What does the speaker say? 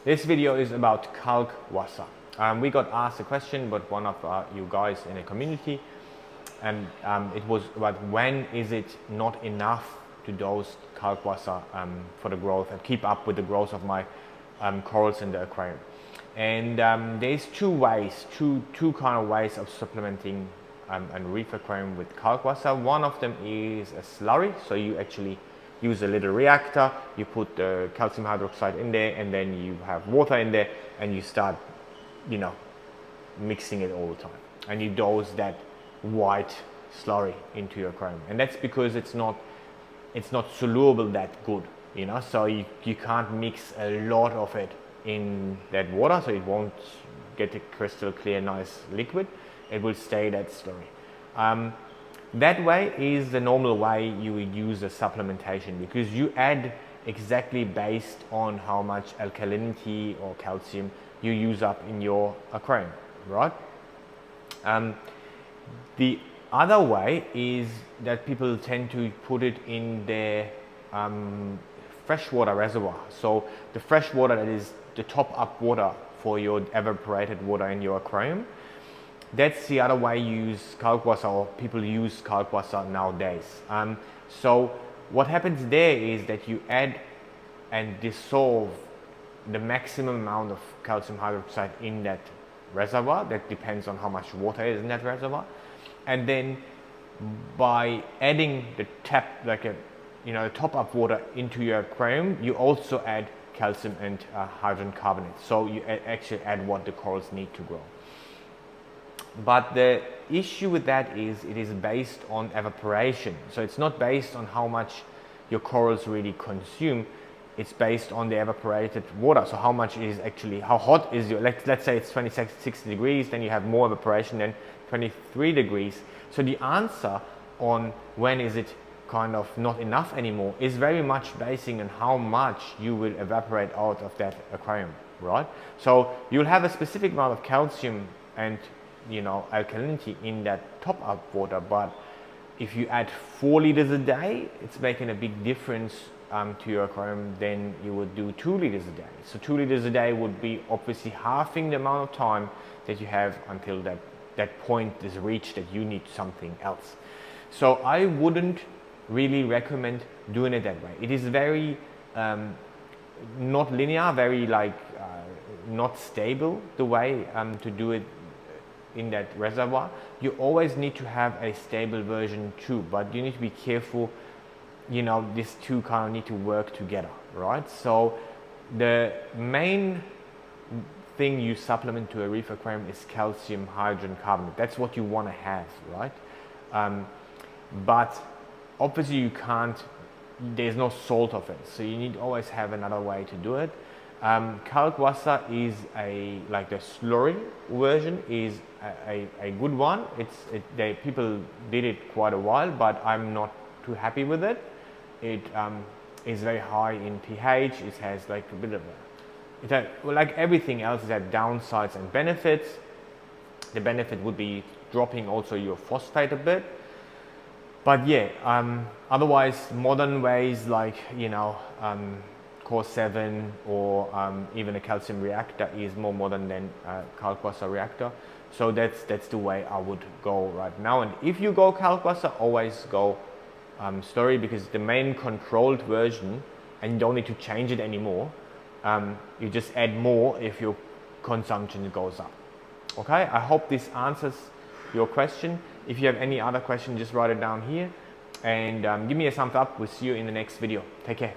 This video is about Kalkwasser. We got asked a question by one of you guys in the community, and it was about when is it not enough to dose Kalkwasser for the growth and keep up with the growth of my corals in the aquarium. And there's two kind of ways of supplementing a reef aquarium with Kalkwasser. One of them is a slurry, so you actually use a little reactor, you put the calcium hydroxide in there, and then you have water in there, and you start, mixing it all the time. And you dose that white slurry into your aquarium. And that's because it's not soluble that good, so you can't mix a lot of it in that water, so it won't get a crystal clear, nice liquid. It will stay that slurry. That way is the normal way you would use a supplementation, because you add exactly based on how much alkalinity or calcium you use up in your aquarium, right? The other way is that people tend to put it in their freshwater reservoir. So the fresh water, that is the top up water for your evaporated water in your aquarium. That's the other way you use Kalkwasser, or people use Kalkwasser nowadays. So what happens there is that you add and dissolve the maximum amount of calcium hydroxide in that reservoir. That depends on how much water is in that reservoir. And then by adding the the top up water into your aquarium, you also add calcium and hydrogen carbonate. So you actually add what the corals need to grow. But the issue with that is it is based on evaporation. So it's not based on how much your corals really consume. It's based on the evaporated water. So how much is actually, how hot is your, let's say it's 60 degrees, then you have more evaporation than 23 degrees. So the answer on when is it kind of not enough anymore is very much basing on how much you will evaporate out of that aquarium, right? So you'll have a specific amount of calcium and alkalinity in that top up water, but if you add 4 liters a day, it's making a big difference to your aquarium than you would do 2 liters a day. So 2 liters a day would be obviously halving the amount of time that you have until that point is reached that you need something else. So I wouldn't really recommend doing it that way. It is very not linear, very not stable the way to do it in that reservoir. You always need to have a stable version too, but you need to be careful, these two kind of need to work together, right? So the main thing you supplement to a reef aquarium is calcium hydrogen carbonate. That's what you want to have, right? But obviously you can't, there's no salt of it, so you need to always have another way to do it. Kalkwasser is the slurry version is a good one. People did it quite a while, but I'm not too happy with it. It is very high in pH. It has a bit of like everything else, it has downsides and benefits. The benefit would be dropping also your phosphate a bit. But yeah, otherwise modern ways Core 7 or even a calcium reactor is more modern than Kalkwasser reactor. So that's the way I would go right now. And if you go Kalkwasser, always go slurry, because the main controlled version, and you don't need to change it anymore. You just add more if your consumption goes up. Okay, I hope this answers your question. If you have any other question, just write it down here and give me a thumbs up. We'll see you in the next video. Take care.